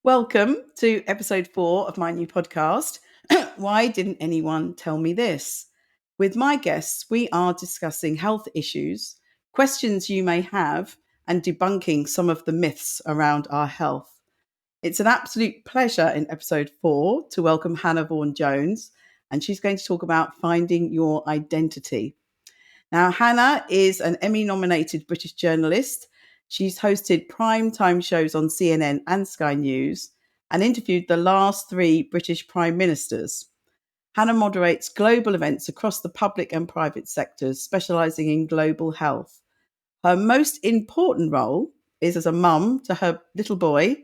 Welcome to episode 4 of my new podcast, Why Didn't Anyone Tell Me This? With my guests, we are discussing health issues, questions you may have, and debunking some of the myths around our health. It's an absolute pleasure in episode 4 to welcome Hannah Vaughan Jones, and she's going to talk about finding your identity. Now, Hannah is an Emmy-nominated British journalist. She's hosted prime-time shows on CNN and Sky News and interviewed the last 3 British prime ministers. Hannah moderates global events across the public and private sectors, specialising in global health. Her most important role is as a mum to her little boy,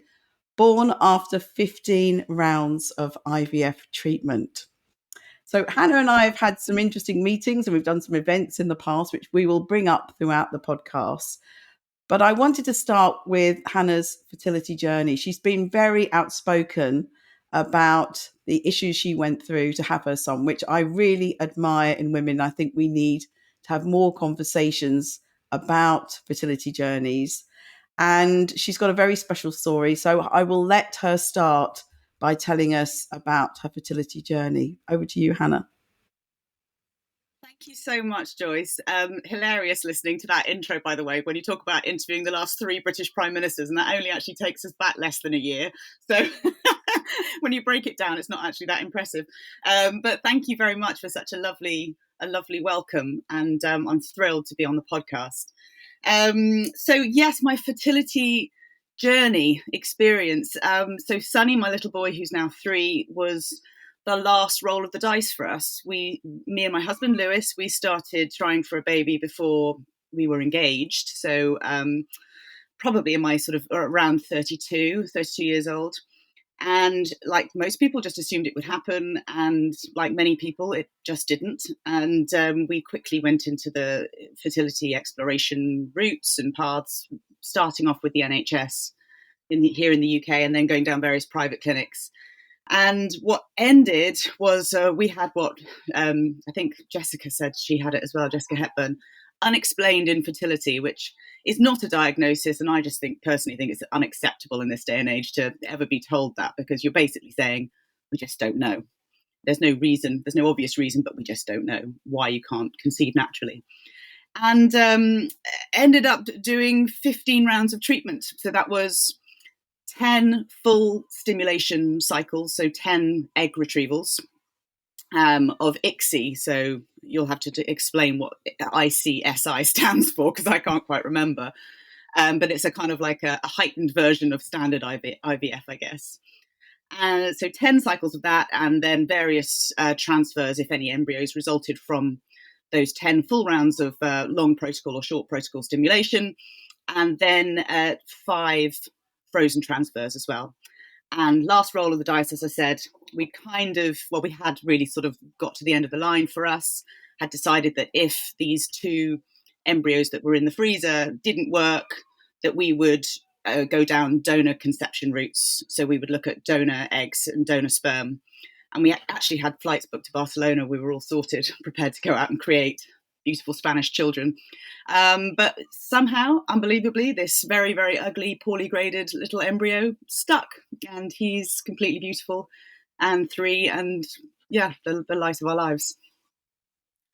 born after 15 rounds of IVF treatment. So Hannah and I have had some interesting meetings and we've done some events in the past, which we will bring up throughout the podcast. But I wanted to start with Hannah's fertility journey. She's been very outspoken about the issues she went through to have her son, which I really admire in women. I think we need to have more conversations about fertility journeys. And she's got a very special story. So I will let her start by telling us about her fertility journey. Over to you, Hannah. Thank you so much, Joyce. Hilarious listening to that intro, by the way, when you talk about interviewing the last 3 British prime ministers, and that only actually takes us back less than a year. So when you break it down, it's not actually that impressive. But thank you very much for such a lovely welcome. And I'm thrilled to be on the podcast. So yes, my fertility journey experience. So Sonny, my little boy, who's now 3, was the last roll of the dice for us. Me and my husband, Lewis, we started trying for a baby before we were engaged. So probably in my sort of around 32 years old. And like most people just assumed it would happen. And like many people, it just didn't. And we quickly went into the fertility exploration routes and paths, starting off with the NHS here in the UK and then going down various private clinics. And what ended was we had what I think Jessica said she had it as well, Jessica Hepburn, unexplained infertility, which is not a diagnosis. And I just personally think it's unacceptable in this day and age to ever be told that, because you're basically saying, we just don't know. There's no reason, there's no obvious reason, but we just don't know why you can't conceive naturally. And ended up doing 15 rounds of treatment. So that was 10 full stimulation cycles, so 10 egg retrievals of ICSI. So you'll have to explain what ICSI stands for, because I can't quite remember. But it's a kind of like a heightened version of standard IVF, I guess. So 10 cycles of that, and then various transfers, if any embryos resulted from those 10 full rounds of long protocol or short protocol stimulation, and then 5 frozen transfers as well. And last roll of the dice, as I said, we had really sort of got to the end of the line for us, had decided that if these 2 embryos that were in the freezer didn't work, that we would go down donor conception routes. So we would look at donor eggs and donor sperm. And we actually had flights booked to Barcelona. We were all sorted, prepared to go out and create beautiful Spanish children. But somehow, unbelievably, this very, very ugly, poorly graded little embryo stuck. And he's completely beautiful and 3, and yeah, the light of our lives.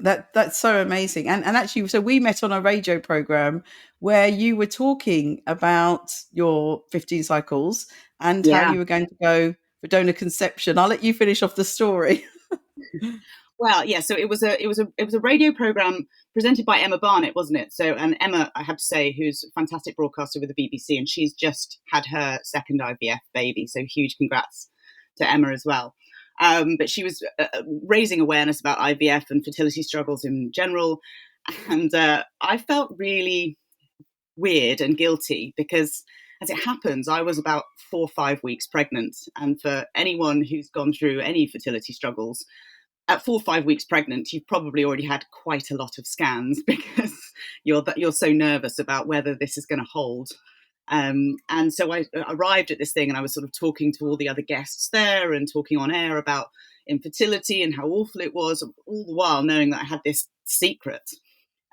That's so amazing. And actually, so we met on a radio program where you were talking about your 15 cycles and how you were going to go for donor conception. I'll let you finish off the story. Well, yeah. So it was a radio program presented by Emma Barnett, wasn't it? So, and Emma, I have to say, who's a fantastic broadcaster with the BBC, and she's just had her second IVF baby. So huge congrats to Emma as well. But she was raising awareness about IVF and fertility struggles in general, and I felt really weird and guilty because, as it happens, I was about 4 or 5 weeks pregnant, and for anyone who's gone through any fertility struggles, at 4 or 5 weeks pregnant, you've probably already had quite a lot of scans because you're so nervous about whether this is going to hold. And so I arrived at this thing and I was sort of talking to all the other guests there and talking on air about infertility and how awful it was, all the while knowing that I had this secret,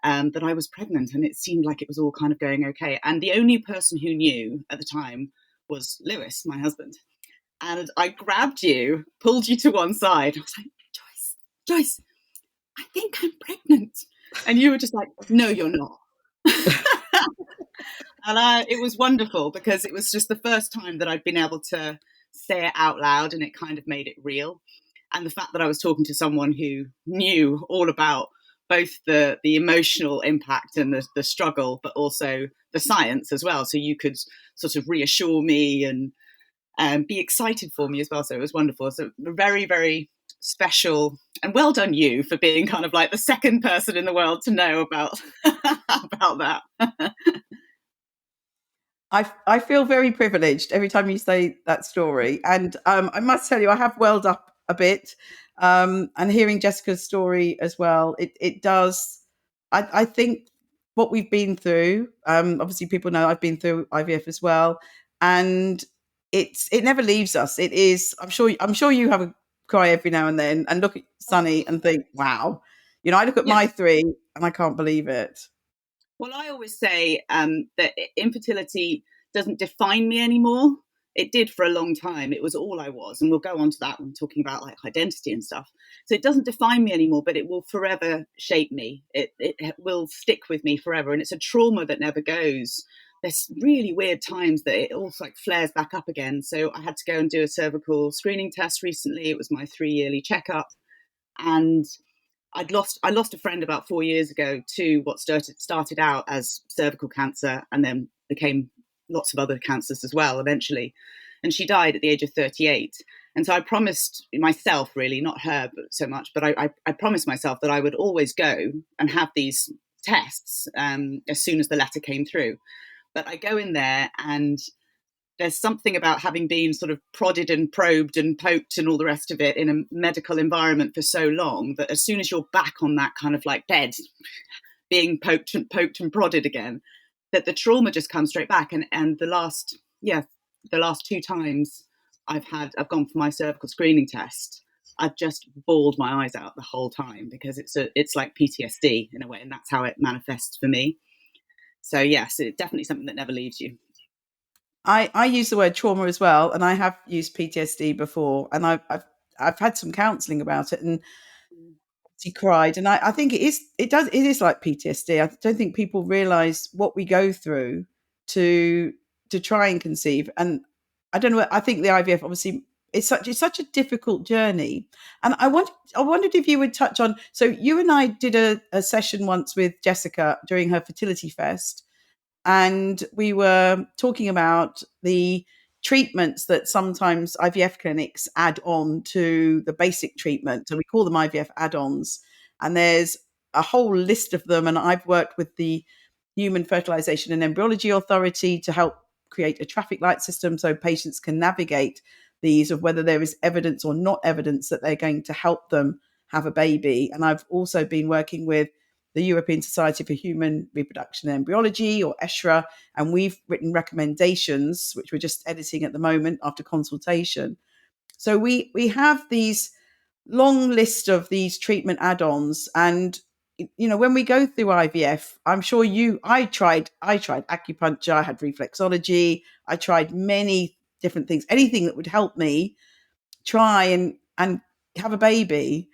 that I was pregnant, and it seemed like it was all kind of going okay. And the only person who knew at the time was Lewis, my husband. And I grabbed you, pulled you to one side. I was like, Joyce, I think I'm pregnant. And you were just like, no, you're not. And it was wonderful because it was just the first time that I'd been able to say it out loud, and it kind of made it real. And the fact that I was talking to someone who knew all about both the emotional impact and the struggle, but also the science as well. So you could sort of reassure me and be excited for me as well. So it was wonderful. So very, very special, and well done you for being kind of like the second person in the world to know about about that. I feel very privileged every time you say that story. And I must tell you, I have welled up a bit. And hearing Jessica's story as well, it does. I think what we've been through, obviously people know I've been through IVF as well. And it never leaves us. It is, I'm sure you have a cry every now and then and look at Sunny and think, wow. I look at Yeah. my three and I can't believe it. Well, I always say that infertility doesn't define me anymore. It did for a long time. It was all I was. And we'll go on to that when talking about like identity and stuff. So it doesn't define me anymore, but it will forever shape me. It will stick with me forever. And it's a trauma that never goes. There's really weird times that it also like flares back up again. So I had to go and do a cervical screening test recently. It was my 3-yearly checkup. And I lost a friend about 4 years ago to what started out as cervical cancer and then became lots of other cancers as well eventually. And she died at the age of 38. And so I promised myself, really, not her but so much, but I promised myself that I would always go and have these tests as soon as the letter came through. But I go in there and there's something about having been sort of prodded and probed and poked and all the rest of it in a medical environment for so long that as soon as you're back on that kind of like bed, being poked and prodded again, that the trauma just comes straight back. And the last 2 times I've gone for my cervical screening test, I've just bawled my eyes out the whole time because it's like PTSD in a way, and that's how it manifests for me. So yes, it's definitely something that never leaves you. I use the word trauma as well, and I have used PTSD before, and I've had some counselling about it, and she cried, and I think it is like PTSD. I don't think people realise what we go through to try and conceive, and I don't know. I think the IVF obviously it's such a difficult journey, and I wondered if you would touch on. So you and I did a session once with Jessica during her fertility fest, and we were talking about the treatments that sometimes IVF clinics add on to the basic treatment. So we call them IVF add-ons. And there's a whole list of them. And I've worked with the Human Fertilization and Embryology Authority to help create a traffic light system so patients can navigate these, of whether there is evidence or not evidence that they're going to help them have a baby. And I've also been working with the European Society for Human Reproduction and Embryology, or ESHRE, and we've written recommendations, which we're just editing at the moment after consultation. So we have these long list of these treatment add-ons, and when we go through IVF, I'm sure I tried acupuncture, I had reflexology, I tried many different things, anything that would help me try and have a baby.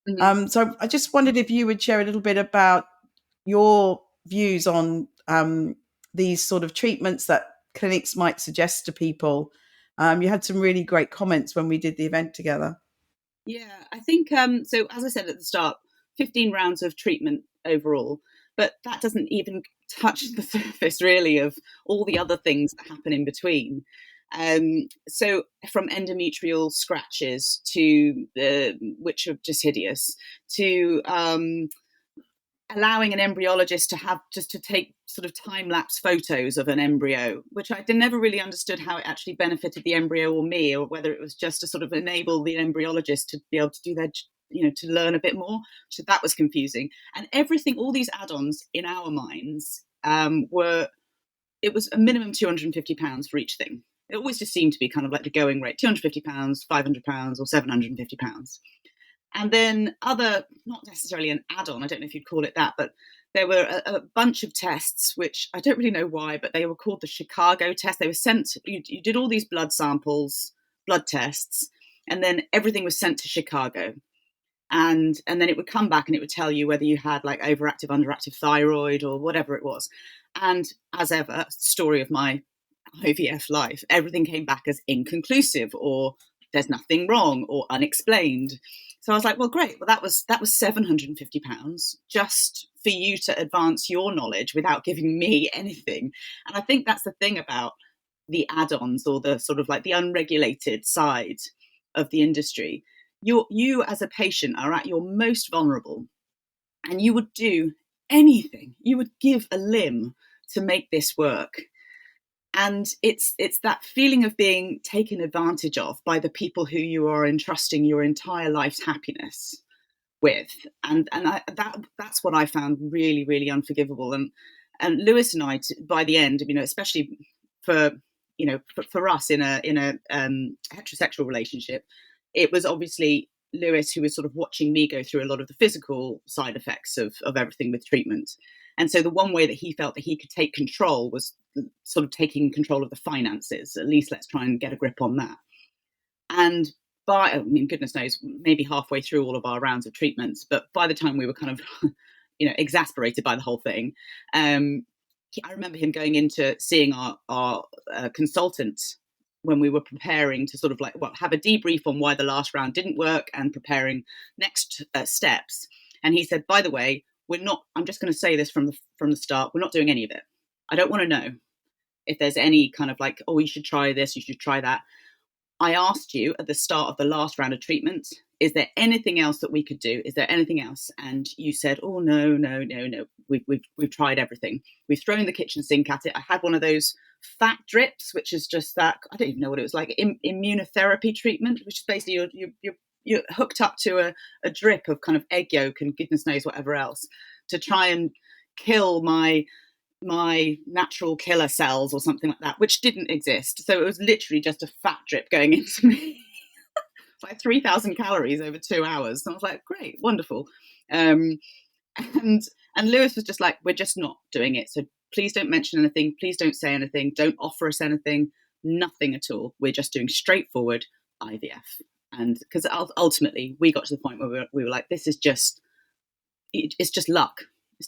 Mm-hmm. So I just wondered if you would share a little bit about your views on these sort of treatments that clinics might suggest to people. You had some really great comments when we did the event together. Yeah, I think so. As I said at the start, 15 rounds of treatment overall, but that doesn't even touch the surface really of all the other things that happen in between. So from endometrial scratches to which are just hideous, to allowing an embryologist to take sort of time-lapse photos of an embryo, which I never really understood how it actually benefited the embryo or me, or whether it was just to sort of enable the embryologist to be able to do their, to learn a bit more. So that was confusing. And everything, all these add-ons in our minds it was a minimum £250 for each thing. It always just seemed to be kind of like the going rate, £250, £500 or £750. And then not necessarily an add-on, I don't know if you'd call it that, but there were a bunch of tests, which I don't really know why, but they were called the Chicago test. They were sent, you did all these blood samples, blood tests, and then everything was sent to Chicago. And then it would come back and it would tell you whether you had like overactive, underactive thyroid or whatever it was. And as ever, story of my IVF life, everything came back as inconclusive, or there's nothing wrong, or unexplained. So I was like, well, great. Well, that was £750 just for you to advance your knowledge without giving me anything. And I think that's the thing about the add-ons, or the sort of like the unregulated side of the industry. You as a patient are at your most vulnerable, and you would do anything. You would give a limb to make this work. And it's that feeling of being taken advantage of by the people who you are entrusting your entire life's happiness with. That's what I found really, really unforgivable. And Lewis and I, by the end, especially for us in a heterosexual relationship, it was obviously Lewis who was sort of watching me go through a lot of the physical side effects of everything with treatment. And so the one way that he felt that he could take control was sort of taking control of the finances. At least let's try and get a grip on that. And goodness knows, maybe halfway through all of our rounds of treatments, but by the time we were kind of, exasperated by the whole thing, I remember him going into seeing our consultant when we were preparing to sort of have a debrief on why the last round didn't work and preparing next steps. And he said, by the way, I'm just going to say this from the start, we're not doing any of it. I don't want to know if there's any kind of like, oh, you should try this, you should try that. I asked you at the start of the last round of treatment, is there anything else that we could do? Is there anything else? And you said, oh, no. We've tried everything. We've thrown the kitchen sink at it. I had one of those fat drips, which is just that, I don't even know what it was like, immunotherapy treatment, which is basically you're hooked up to a drip of kind of egg yolk and goodness knows whatever else to try and kill my natural killer cells or something like that, which didn't exist. So it was literally just a fat drip going into me. It's like 3,000 calories over 2 hours. And I was like, great, wonderful. And Lewis was just like, we're just not doing it. So please don't mention anything. Please don't say anything. Don't offer us anything. Nothing at all. We're just doing straightforward IVF. And because ultimately we got to the point where we were like, it's just luck.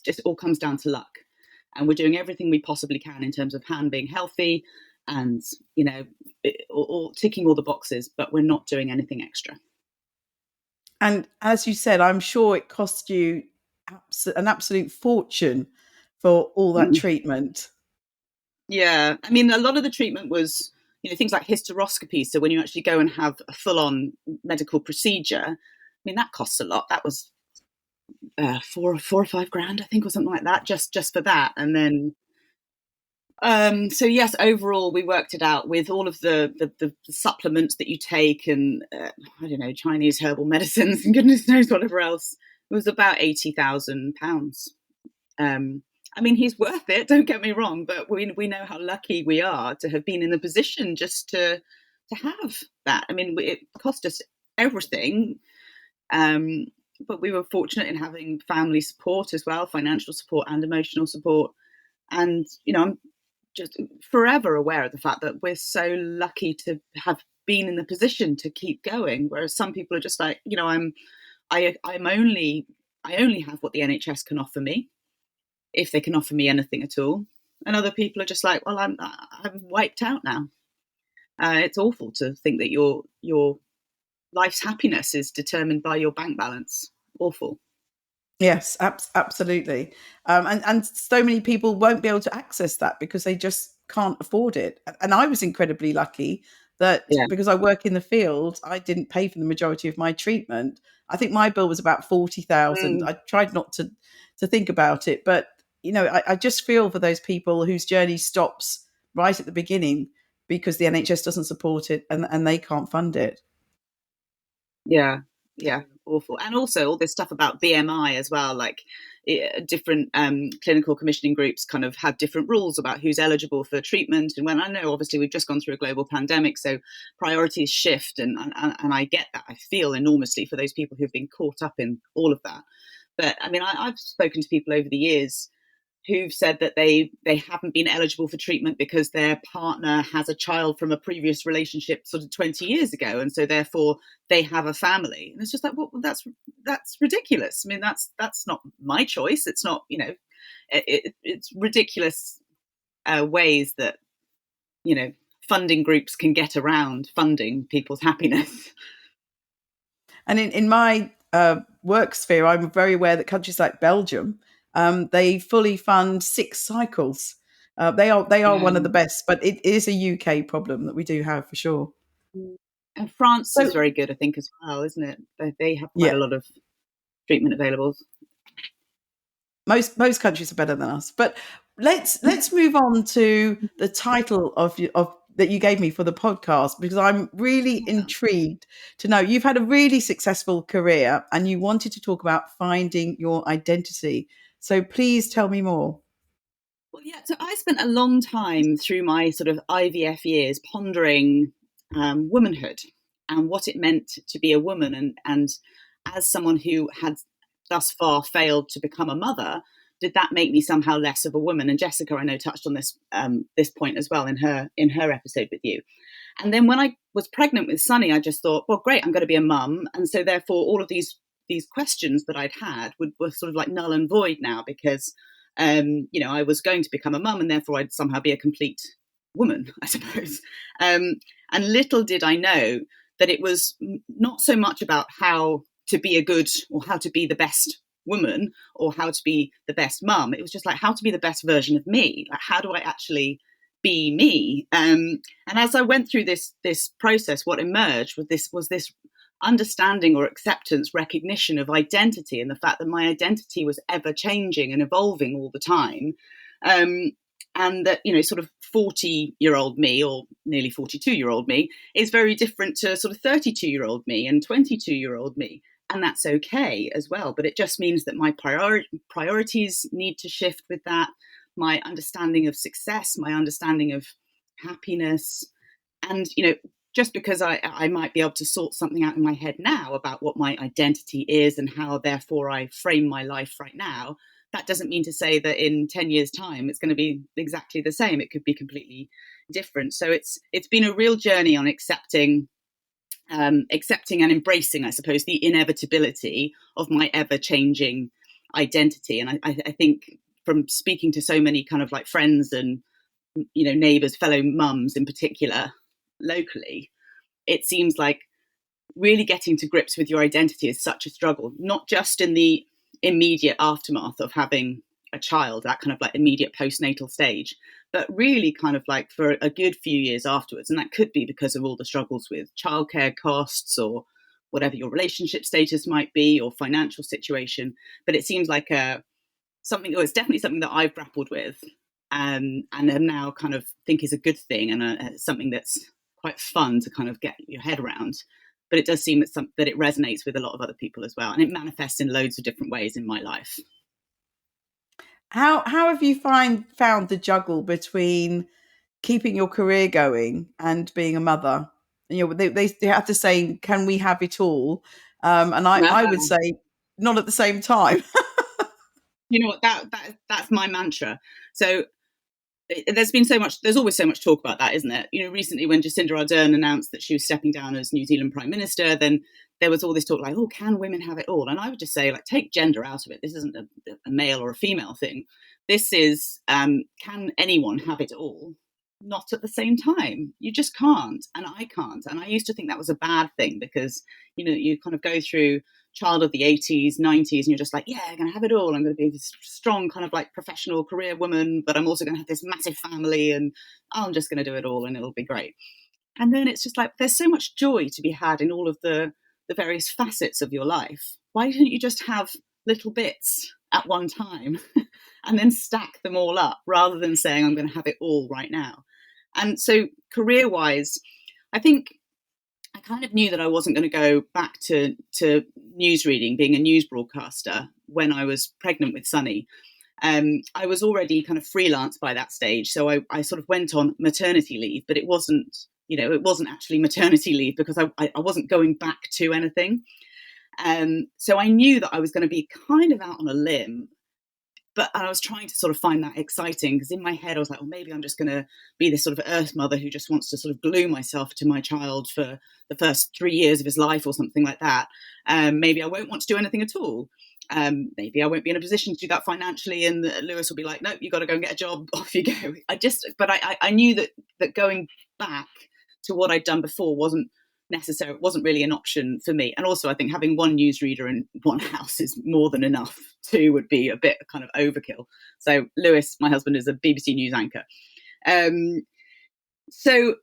It all comes down to luck. And we're doing everything we possibly can in terms of Han being healthy and, or ticking all the boxes, but we're not doing anything extra. And as you said, I'm sure it cost you an absolute fortune for all that treatment. Yeah. I mean, a lot of the treatment was, things like hysteroscopy. So when you actually go and have a full-on medical procedure, I mean, that costs a lot. That was $4 or $5,000, I think, or something like that, just for that. And then, so yes, overall, we worked it out with all of the supplements that you take and I don't know, Chinese herbal medicines and goodness knows whatever else. It was about £80,000. I mean, he's worth it. Don't get me wrong, but we know how lucky we are to have been in the position just to have that. I mean, it cost us everything. But we were fortunate in having family support as well, financial support and emotional support. And, I'm just forever aware of the fact that we're so lucky to have been in the position to keep going. Whereas some people are just like, I only have what the NHS can offer me, if they can offer me anything at all. And other people are just like, well, I'm wiped out now. It's awful to think that your life's happiness is determined by your bank balance. Awful. Yes, absolutely. And so many people won't be able to access that because they just can't afford it. And I was incredibly lucky that because I work in the field, I didn't pay for the majority of my treatment. I think my bill was about 40,000. I tried not to think about it, but I just feel for those people whose journey stops right at the beginning because the NHS doesn't support it and they can't fund it. Yeah, awful. And also all this stuff about BMI as well, like different clinical commissioning groups kind of have different rules about who's eligible for treatment. And when I know, obviously, we've just gone through a global pandemic, so priorities shift. And I get that. I feel enormously for those people who've been caught up in all of that. But I mean, I've spoken to people over the years who've said that they haven't been eligible for treatment because their partner has a child from a previous relationship sort of 20 years ago, and so therefore they have a family. And it's just like, well, that's ridiculous. I mean, that's not my choice. It's not, it's ridiculous ways that, funding groups can get around funding people's happiness. And in my work sphere, I'm very aware that countries like Belgium, they fully fund 6 cycles. They are one of the best, but it is a UK problem that we do have for sure. And France is very good, I think, as well, isn't it? They have quite a lot of treatment available. Most countries are better than us, but let's move on to the title of that you gave me for the podcast, because I'm really intrigued to know you've had a really successful career and you wanted to talk about finding your identity. So please tell me more. Well, yeah, so I spent a long time through my sort of IVF years pondering womanhood and what it meant to be a woman. And as someone who had thus far failed to become a mother, did that make me somehow less of a woman? And Jessica, I know, touched on this this point as well in her episode with you. And then when I was pregnant with Sonny, I just thought, well, great, I'm going to be a mum. And so therefore all of these questions that I'd had were sort of like null and void now, because I was going to become a mum and therefore I'd somehow be a complete woman, I suppose. And little did I know that it was not so much about how to be a good, or how to be the best woman, or how to be the best mum. It was just like how to be the best version of me. Like, how do I actually be me? And as I went through this process, what emerged was this understanding or acceptance, recognition of identity, and the fact that my identity was ever changing and evolving all the time. And that, sort of 40-year-old me, or nearly 42-year-old me, is very different to sort of 32-year-old me and 22-year-old me. And that's okay as well. But it just means that my priorities need to shift with that. My understanding of success, my understanding of happiness. And, just because I might be able to sort something out in my head now about what my identity is and how, therefore, I frame my life right now, that doesn't mean to say that in 10 years' time it's going to be exactly the same. It could be completely different. So it's been a real journey on accepting and embracing, I suppose, the inevitability of my ever-changing identity. And I think from speaking to so many kind of like friends and, neighbours, fellow mums in particular, locally, it seems like really getting to grips with your identity is such a struggle, not just in the immediate aftermath of having a child, that kind of like immediate postnatal stage, but really kind of like for a good few years afterwards. And that could be because of all the struggles with childcare costs or whatever your relationship status might be or financial situation. But it seems like it's definitely something that I've grappled with and am now kind of think is a good thing, and something that's quite fun to kind of get your head around. But it does seem that it resonates with a lot of other people as well. And it manifests in loads of different ways in my life. How have you found the juggle between keeping your career going and being a mother? They have to say, can we have it all? And I would say not at the same time. You know what, that's my mantra. So there's always so much talk about that, isn't it? Recently when Jacinda Ardern announced that she was stepping down as New Zealand Prime Minister, then there was all this talk like, oh, can women have it all? And I would just say, like, take gender out of it. This isn't a male or a female thing. This is, can anyone have it all? Not at the same time. You just can't, and I can't. And I used to think that was a bad thing because, you kind of go through child of the 80s, 90s, and you're just like, yeah, I'm going to have it all. I'm going to be this strong kind of like professional career woman, but I'm also going to have this massive family, and I'm just going to do it all and it'll be great. And then it's just like, there's so much joy to be had in all of the various facets of your life. Why don't you just have little bits at one time and then stack them all up rather than saying, I'm going to have it all right now? And so career-wise, I think I kind of knew that I wasn't going to go back to newsreading, being a news broadcaster, when I was pregnant with Sonny. I was already kind of freelance by that stage. So I sort of went on maternity leave, but it wasn't actually maternity leave because I wasn't going back to anything. So I knew that I was going to be kind of out on a limb But I was trying to sort of find that exciting, because in my head I was like, well, maybe I'm just going to be this sort of earth mother who just wants to sort of glue myself to my child for the first 3 years of his life or something like that. Maybe I won't want to do anything at all. Maybe I won't be in a position to do that financially, and Lewis will be like, no, you got to go and get a job, off you go. I knew that going back to what I'd done before wasn't necessary, wasn't really an option for me. And also I think having one newsreader in one house is more than enough. Two would be a bit kind of overkill. So Lewis, my husband, is a BBC News anchor. So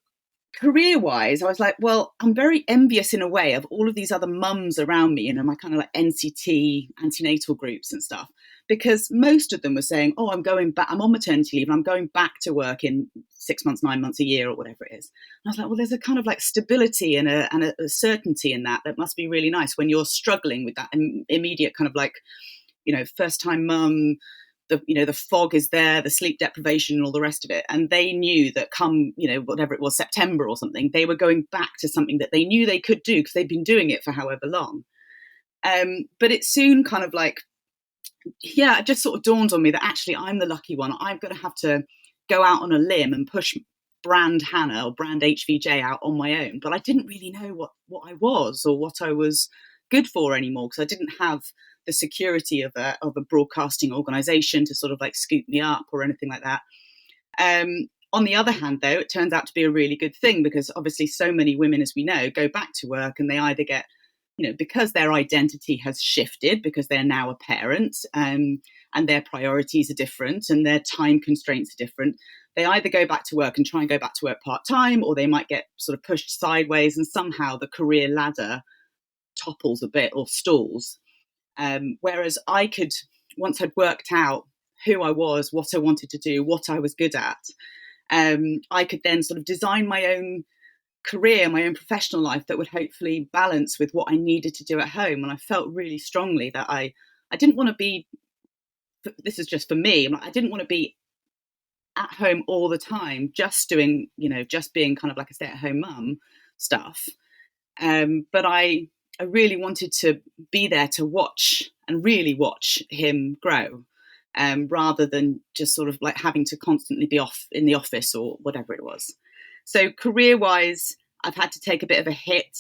career-wise, I was like, well, I'm very envious in a way of all of these other mums around me, my kind of like NCT antenatal groups and stuff, because most of them were saying, oh, I'm going back, I'm on maternity leave, and I'm going back to work in 6 months, 9 months, a year, or whatever it is. And I was like, well, there's a kind of like stability and a certainty in that must be really nice when you're struggling with that immediate kind of like, first time mum, the fog is there, the sleep deprivation and all the rest of it. And they knew that come, whatever it was, September or something, they were going back to something that they knew they could do because they'd been doing it for however long. But it soon kind of like, it just sort of dawned on me that actually I'm the lucky one. I'm going to have to go out on a limb and push brand Hannah or brand HVJ out on my own. But I didn't really know what I was or what I was good for anymore, because I didn't have the security of a broadcasting organization to sort of like scoop me up or anything like that. On the other hand, though, it turns out to be a really good thing, because obviously so many women, as we know, go back to work and they either get, because their identity has shifted, because they're now a parent, and their priorities are different and their time constraints are different. They either go back to work and try and go back to work part-time, or they might get sort of pushed sideways and somehow the career ladder topples a bit or stalls. Whereas I could, once I'd worked out who I was, what I wanted to do, what I was good at, I could then sort of design my own career, my own professional life that would hopefully balance with what I needed to do at home. And I felt really strongly that I didn't want to be, this is just for me, I didn't want to be at home all the time, just doing, just being kind of like a stay-at-home mum stuff. But I really wanted to be there to watch and really watch him grow, rather than just sort of like having to constantly be off in the office or whatever it was. So career-wise, I've had to take a bit of a hit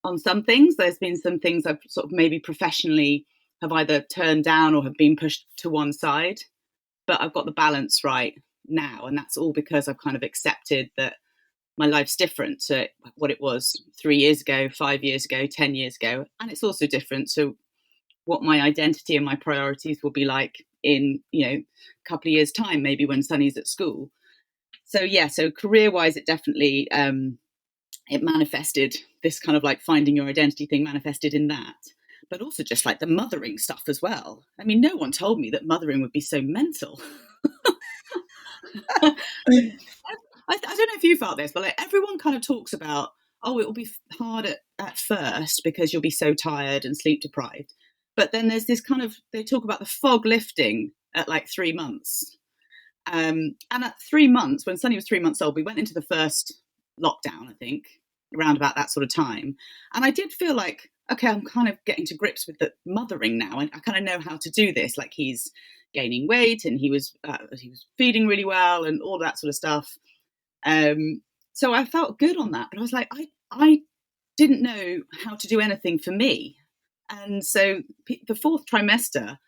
on some things. There's been some things I've sort of maybe professionally have either turned down or have been pushed to one side, but I've got the balance right now. And that's all because I've kind of accepted that my life's different to what it was 3 years ago, 5 years ago, 10 years ago. And it's also different to what my identity and my priorities will be like in, a couple of years' time, maybe when Sonny's at school. So, so career-wise, it definitely, it manifested, this kind of like finding your identity thing manifested in that. But also just like the mothering stuff as well. I mean, no one told me that mothering would be so mental. I don't know if you felt this, but like everyone kind of talks about, oh, it will be hard at first because you'll be so tired and sleep deprived. But then there's this kind of, they talk about the fog lifting at like 3 months. And at 3 months, when Sonny was 3 months old, we went into the first lockdown, I think, around about that sort of time. And I did feel like, okay, I'm kind of getting to grips with the mothering now. And I kind of know how to do this. Like he's gaining weight and he was feeding really well and all that sort of stuff. So I felt good on that, but I was like, I didn't know how to do anything for me. And so the fourth trimester,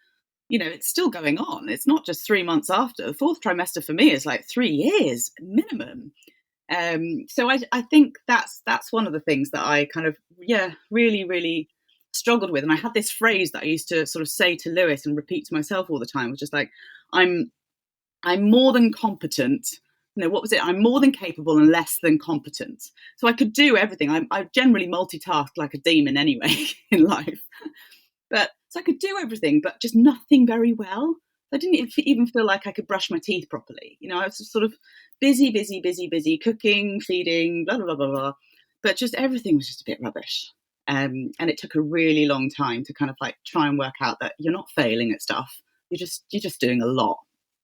it's still going on. It's not just 3 months after. The fourth trimester for me is like 3 years minimum. So I think that's one of the things that I kind of, really, really struggled with. And I had this phrase that I used to sort of say to Lewis and repeat to myself all the time, which is like, I'm more than competent. What was it? I'm more than capable and less than competent. So I could do everything. I generally multitask like a demon anyway in life. But so I could do everything, but just nothing very well. I didn't even feel like I could brush my teeth properly. I was just sort of busy, cooking, feeding, blah, blah, blah, blah, blah. But just everything was just a bit rubbish. And it took a really long time to kind of like try and work out that you're not failing at stuff. You're just doing a lot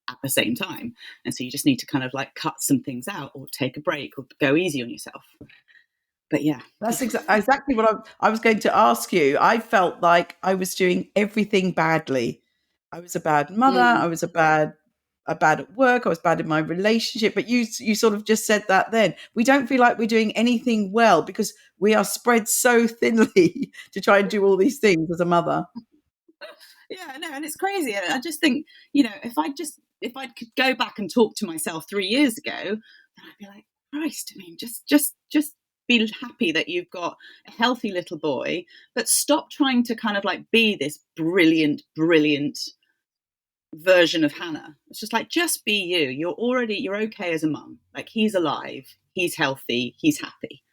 at the same time. And so you just need to kind of like cut some things out or take a break or go easy on yourself. But yeah. That's exactly what I was going to ask you. I felt like I was doing everything badly. I was a bad mother. I was a bad at work. I was bad in my relationship. But you sort of just said that then. We don't feel like we're doing anything well because we are spread so thinly to try and do all these things as a mother. Yeah, no, and it's crazy. And I just think, if I could go back and talk to myself 3 years ago, then I'd be like, Christ, I mean, just be happy that you've got a healthy little boy, but stop trying to kind of like be this brilliant, brilliant version of Hannah. It's just like, just be you. You're okay as a mum. Like, he's alive, he's healthy, he's happy.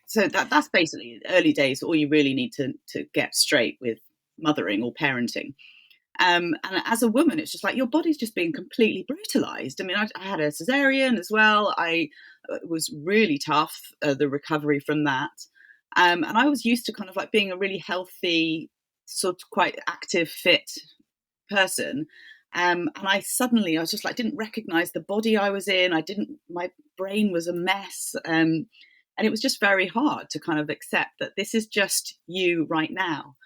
So that's basically early days. All you really need to get straight with mothering or parenting. And as a woman, it's just like your body's just being completely brutalized. I mean, I had a cesarean as well. I was really tough, the recovery from that. And I was used to kind of like being a really healthy, sort of quite active, fit person. And I was just like, didn't recognize the body I was in. My brain was a mess. And it was just very hard to kind of accept that this is just you right now.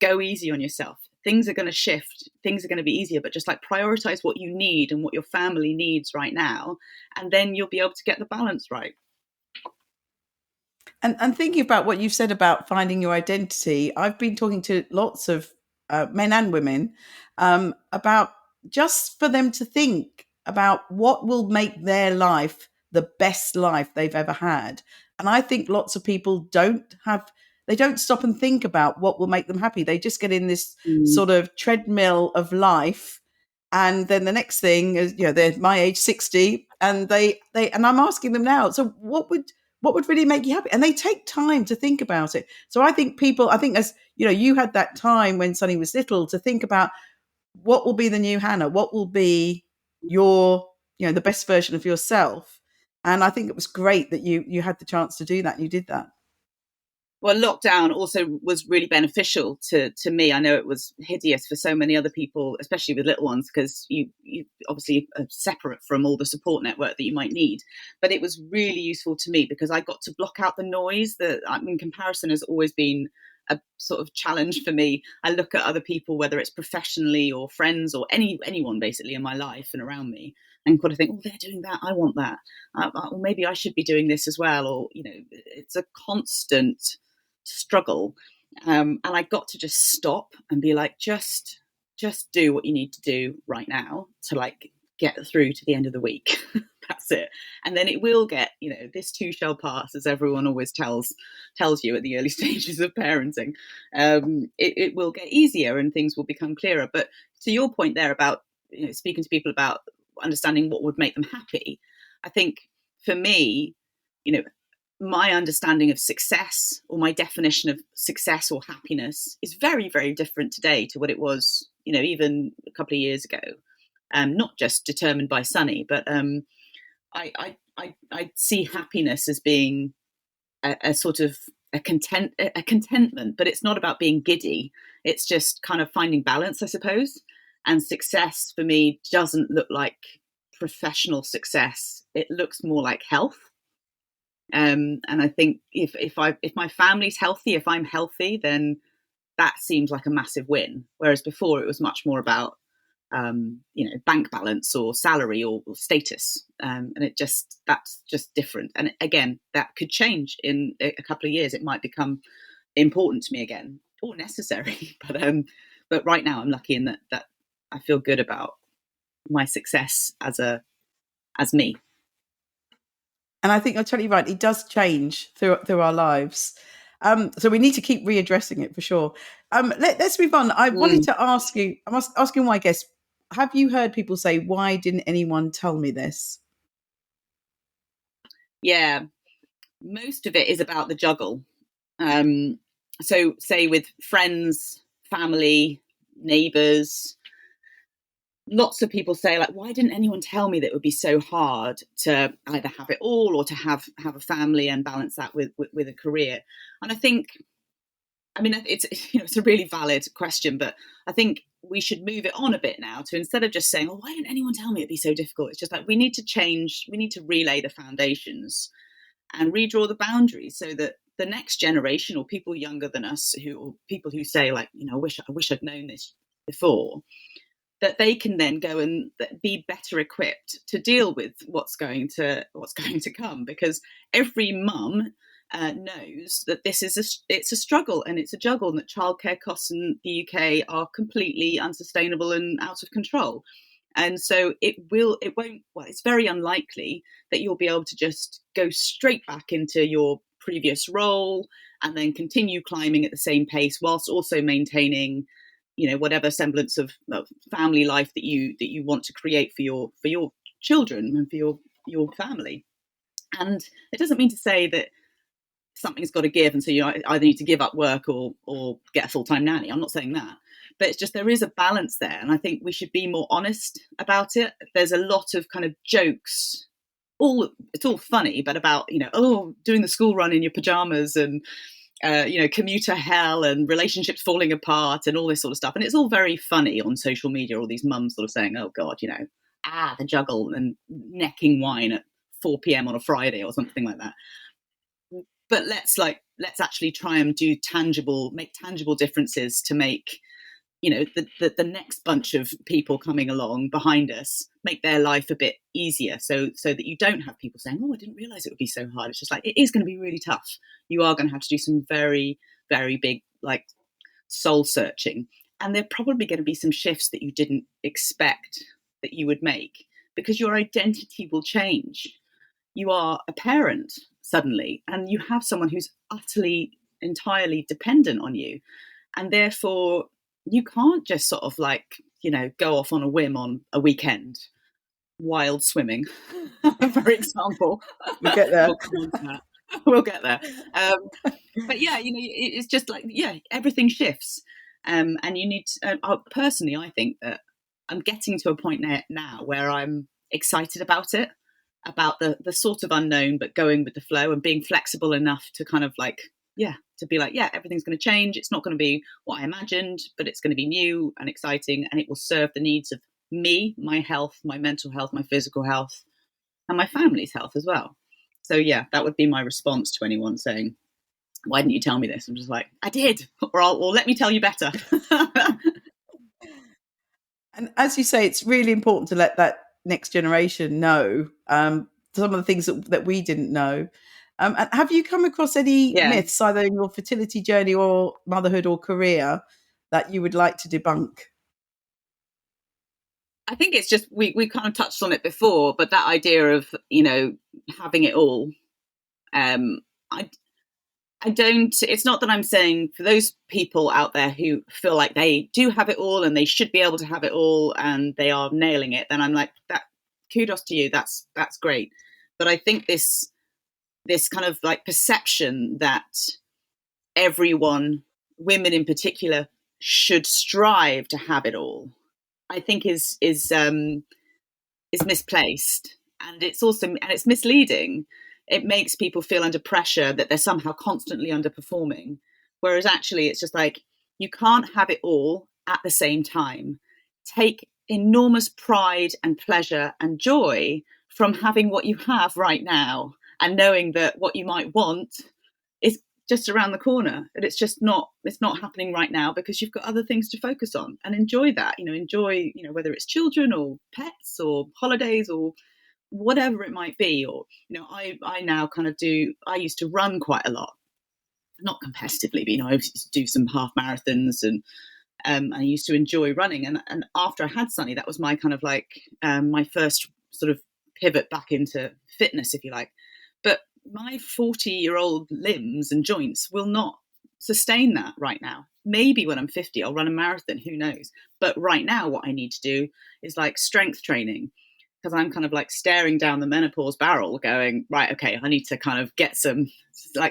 Go easy on yourself. Things are going to shift. Things are going to be easier, but just like prioritize what you need and what your family needs right now. And then you'll be able to get the balance right. And thinking about what you've said about finding your identity, I've been talking to lots of men and women about just for them to think about what will make their life the best life they've ever had. And I think lots of people they don't stop and think about what will make them happy. They just get in this sort of treadmill of life. And then the next thing is, they're my age, 60, and and I'm asking them now, so what would really make you happy? And they take time to think about it. So I think as you had that time when Sonny was little to think about what will be the new Hannah, what will be the best version of yourself. And I think it was great that you had the chance to do that. And you did that. Well, lockdown also was really beneficial to me. I know it was hideous for so many other people, especially with little ones, because you obviously are separate from all the support network that you might need. But it was really useful to me because I got to block out the noise. Comparison has always been a sort of challenge for me. I look at other people, whether it's professionally or friends or anyone basically in my life and around me, and kind of think, oh, they're doing that, I want that, or maybe I should be doing this as well. Or it's a constant struggle, and I got to just stop and be like, just do what you need to do right now to like get through to the end of the week. That's it. And then it will get, this too shall pass, as everyone always tells you at the early stages of parenting. It will get easier and things will become clearer. But to your point there about speaking to people about understanding what would make them happy, I think for me, my understanding of success, or my definition of success or happiness, is very, very different today to what it was, even a couple of years ago. Not just determined by Sonny, but I see happiness as being a sort of a contentment, but it's not about being giddy. It's just kind of finding balance, I suppose. And success for me doesn't look like professional success. It looks more like health. And I think if my family's healthy, if I'm healthy, then that seems like a massive win. Whereas before it was much more about bank balance or salary or status, and that's just different. And again, that could change in a couple of years. It might become important to me again, or necessary. But right now I'm lucky in that I feel good about my success as me. And I think you're totally right. It does change through our lives. So we need to keep readdressing it for sure. Let's move on. I wanted to ask you, I'm asking my guests, have you heard people say, why didn't anyone tell me this? Yeah, most of it is about the juggle. So say with friends, family, neighbours, lots of people say, like, why didn't anyone tell me that it would be so hard to either have it all or to have a family and balance that with a career? And I think, it's a really valid question, but I think we should move it on a bit now to, instead of just saying, well, why didn't anyone tell me it'd be so difficult? It's just like we need to relay the foundations and redraw the boundaries so that the next generation, or people younger than us, or people who say, like, I wish I'd known this before, that they can then go and be better equipped to deal with what's going to come, because every mum knows that it's a struggle and it's a juggle, and that childcare costs in the UK are completely unsustainable and out of control. And so it's very unlikely that you'll be able to just go straight back into your previous role and then continue climbing at the same pace whilst also maintaining, whatever semblance of family life that you want to create for your children and for your family. And it doesn't mean to say that something's got to give, and so you either need to give up work or get a full-time nanny. I'm not saying that, but it's just there is a balance there, and I think we should be more honest about it. There's a lot of kind of jokes, it's all funny, but about doing the school run in your pajamas and commuter hell and relationships falling apart and all this sort of stuff, and it's all very funny on social media. All these mums sort of saying, "Oh God, the juggle," and necking wine at 4 p.m. on a Friday or something like that. But let's actually try and make tangible differences to make, the next bunch of people coming along behind us, make their life a bit easier, so that you don't have people saying, "Oh, I didn't realize it would be so hard." It's just like, it is going to be really tough. You are going to have to do some very, very big, soul searching. And there are probably going to be some shifts that you didn't expect that you would make, because your identity will change. You are a parent suddenly, and you have someone who's utterly, entirely dependent on you. And therefore, you can't just sort of go off on a whim on a weekend, wild swimming, for example. We'll get there. We'll get there. But yeah, it's just everything shifts. And you need to, personally, I think that I'm getting to a point now where I'm excited about it, about the sort of unknown, but going with the flow and being flexible enough to kind of to be everything's going to change. It's not going to be what I imagined, but it's going to be new and exciting, and it will serve the needs of me, my health, my mental health, my physical health, and my family's health as well. So yeah, that would be my response to anyone saying, "Why didn't you tell me this?" I'm just like, I did, or let me tell you better. And as you say, it's really important to let that next generation know some of the things that we didn't know. And have you come across any myths, either in your fertility journey or motherhood or career, that you would like to debunk? I think it's just, we kind of touched on it before, but that idea of, having it all, I don't, it's not that I'm saying for those people out there who feel like they do have it all and they should be able to have it all and they are nailing it, then I'm like, that, kudos to you. That's great. But I think this kind of perception that everyone, women in particular, should strive to have it all, I think is misplaced, and it's misleading. It makes people feel under pressure that they're somehow constantly underperforming, whereas actually it's just you can't have it all at the same time. Take enormous pride and pleasure and joy from having what you have right now, and knowing that what you might want is just around the corner, and it's not happening right now because you've got other things to focus on, and enjoy that. Enjoy whether it's children or pets or holidays or whatever it might be. Or I now kind of I used to run quite a lot, not competitively, but I used to do some half marathons, and I used to enjoy running, and after I had Sonny, that was my kind of my first sort of pivot back into fitness, if you like. But my 40-year-old limbs and joints will not sustain that right now. Maybe when I'm 50 I'll run a marathon, who knows. But right now what I need to do is strength training, because I'm kind of staring down the menopause barrel going, right, okay, I need to kind of get some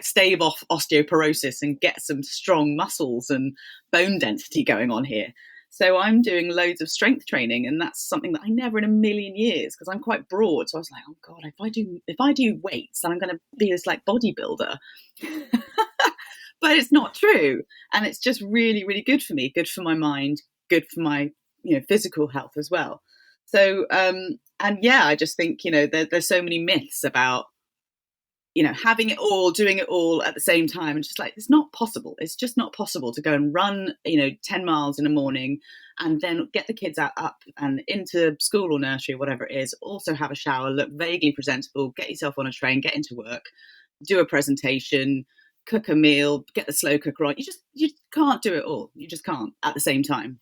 stave off osteoporosis and get some strong muscles and bone density going on here. So I'm doing loads of strength training, and that's something that I never in a million years, because I'm quite broad. So I was like, oh God, if I do weights, then I'm going to be this bodybuilder. But it's not true. And it's just really, really good for me, good for my mind, good for my physical health as well. So, and yeah, I just think, there's so many myths about, having it all, doing it all at the same time, and just like, it's not possible. It's just not possible to go and run, 10 miles in the morning and then get the kids up and into school or nursery or whatever it is, also have a shower, look vaguely presentable, get yourself on a train, get into work, do a presentation, cook a meal, get the slow cooker on. You can't do it all. You just can't at the same time,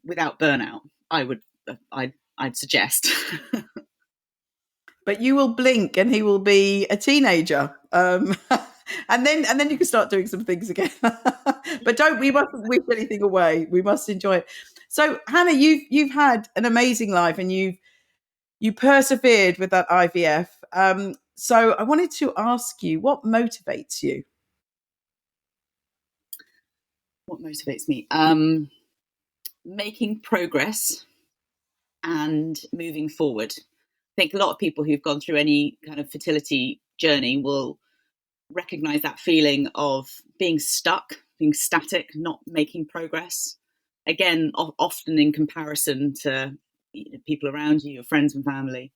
without burnout. I'd suggest. But you will blink and he will be a teenager. And then you can start doing some things again. But we mustn't wish anything away. We must enjoy it. So Hannah, you've had an amazing life, and you persevered with that IVF. So I wanted to ask you, what motivates you? What motivates me? Making progress and moving forward. I think a lot of people who've gone through any kind of fertility journey will recognize that feeling of being stuck, being static, not making progress. Again, often in comparison to people around you, your friends and family.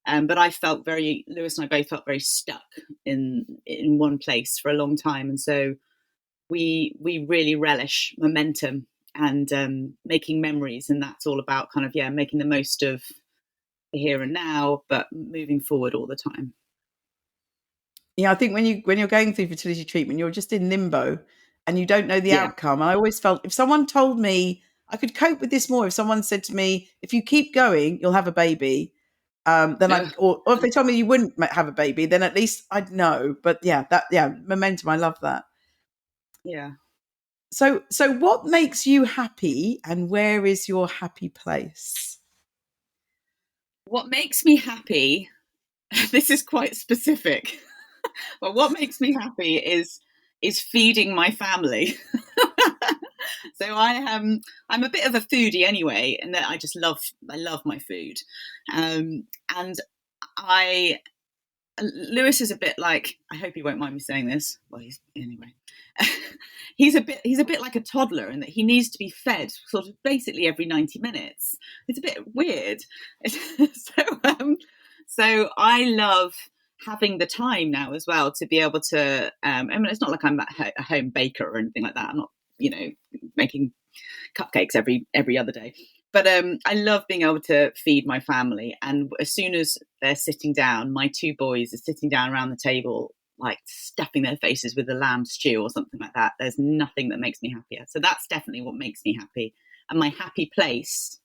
But Lewis and I both felt very stuck in one place for a long time. And so we really relish momentum and making memories. And that's all about kind of, making the most of the here and now, but moving forward all the time. Yeah, I think when you're going through fertility treatment, you're just in limbo and you don't know the outcome. And I always felt, if someone told me I could cope with this more, if someone said to me, if you keep going, you'll have a baby, then or if they told me you wouldn't have a baby, then at least I'd know. But momentum. I love that. Yeah. So what makes you happy, and where is your happy place? What makes me happy? This is quite specific. But what makes me happy is feeding my family. So I'm a bit of a foodie anyway, and that I love my food, and Lewis is a bit like, I hope he won't mind me saying this. Well, he's a bit like a toddler in that he needs to be fed sort of basically every 90 minutes. It's a bit weird. So I love having the time now as well to be able to, it's not like I'm a home baker or anything like that. I'm not, making cupcakes every other day. But I love being able to feed my family. And as soon as they're sitting down, my two boys are sitting down around the table, like stuffing their faces with a lamb stew or something like that. There's nothing that makes me happier. So that's definitely what makes me happy. And my happy place,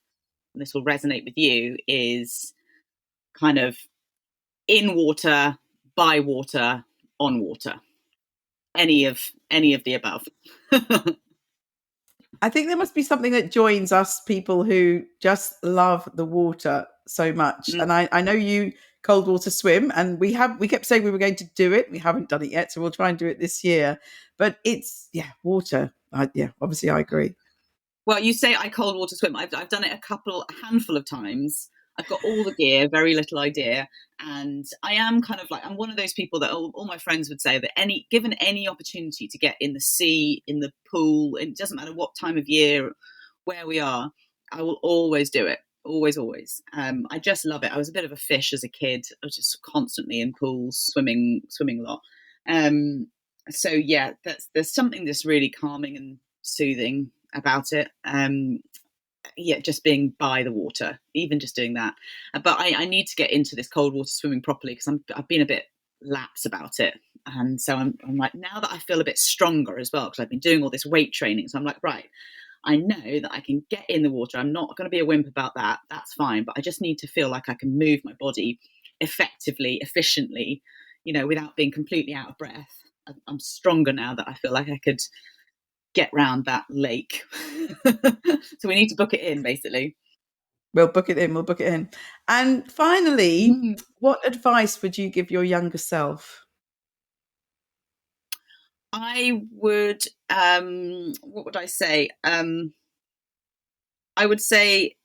and this will resonate with you, is kind of in water, by water, on water. Any of the above. I think there must be something that joins us people who just love the water so much. And I know you cold water swim, and we kept saying we were going to do it. We haven't done it yet, so we'll try and do it this year. But it's water. Obviously I agree. Well, you say I cold water swim. I've done it a handful of times. I've got all the gear, very little idea. And I am kind of like, I'm one of those people that all my friends would say that given any opportunity to get in the sea, in the pool, it doesn't matter what time of year, where we are, I will always do it. Always, always. I just love it. I was a bit of a fish as a kid. I was just constantly in pools, swimming a lot. So yeah, there's something that's really calming and soothing about it. Just being by the water, even just doing that. But I need to get into this cold water swimming properly because I've been a bit lax about it. And so I'm like, now that I feel a bit stronger as well, because I've been doing all this weight training. So I'm like, right, I know that I can get in the water. I'm not going to be a wimp about that. That's fine. But I just need to feel like I can move my body effectively, efficiently, without being completely out of breath. I'm stronger now that I feel like I could get round that lake. So we need to book it in, basically. We'll book it in. And finally, what advice would you give your younger self? I would, what would I say? I would say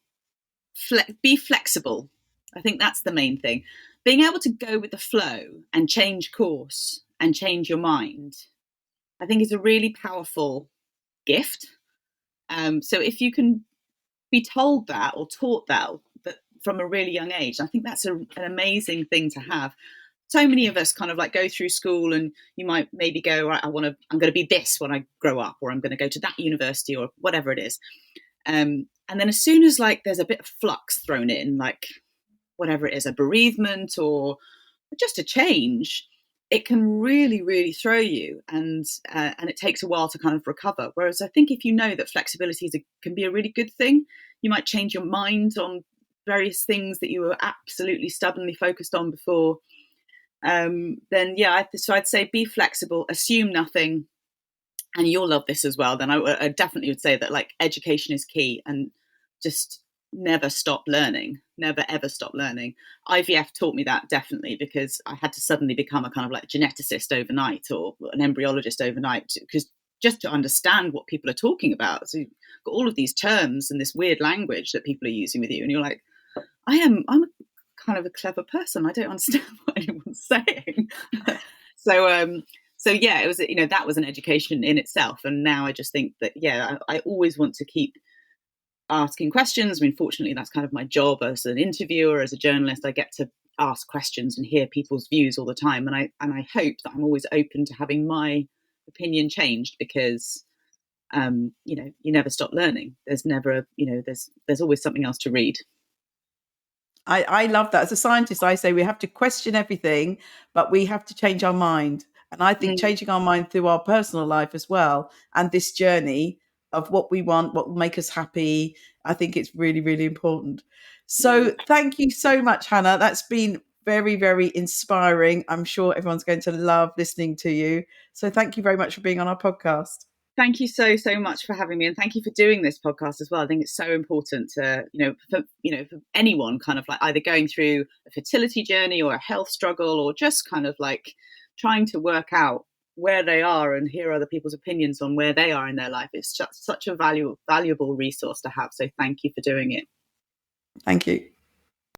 be flexible. I think that's the main thing. Being able to go with the flow and change course and change your mind, I think is a really powerful gift. So if you can be told that or taught that from a really young age, I think that's an amazing thing to have. so many of us kind of like go through school, and you might maybe go, right, I'm going to be this when I grow up, or I'm going to go to that university, or whatever it is. And then as soon as like there's a bit of flux thrown in, like whatever it is, a bereavement or just a change, it can really, really throw you, and it takes a while to kind of recover. Whereas I think if you know that flexibility can be a really good thing, you might change your mind on various things that you were absolutely stubbornly focused on before. Then so I'd say be flexible, assume nothing, and you'll love this as well. Then I definitely would say that like education is key, and just never stop learning, never ever stop learning. IVF taught me that, definitely, because I had to suddenly become a kind of like geneticist overnight, or an embryologist overnight, because just to understand what people are talking about. So you've got all of these terms and this weird language that people are using with you, and you're like, I'm kind of a clever person, I don't understand what anyone's saying. So yeah, it was, that was an education in itself. And now I just think that, I always want to keep asking questions. I mean, fortunately, that's kind of my job as an interviewer, as a journalist. I get to ask questions and hear people's views all the time. And I hope that I'm always open to having my opinion changed, because, you never stop learning. There's never, there's always something else to read. I love that. As a scientist, I say we have to question everything, but we have to change our mind. And I think changing our mind through our personal life as well, and this journey of what we want, what will make us happy, I think it's really, really important. So thank you so much, Hannah. That's been very, very inspiring. I'm sure everyone's going to love listening to you. So thank you very much for being on our podcast. Thank you so much for having me, and thank you for doing this podcast as well. I think it's so important to, for anyone kind of like either going through a fertility journey or a health struggle, or just kind of like trying to work out where they are and hear other people's opinions on where they are in their life. It's just such a valuable resource to have. So thank you for doing it. Thank you.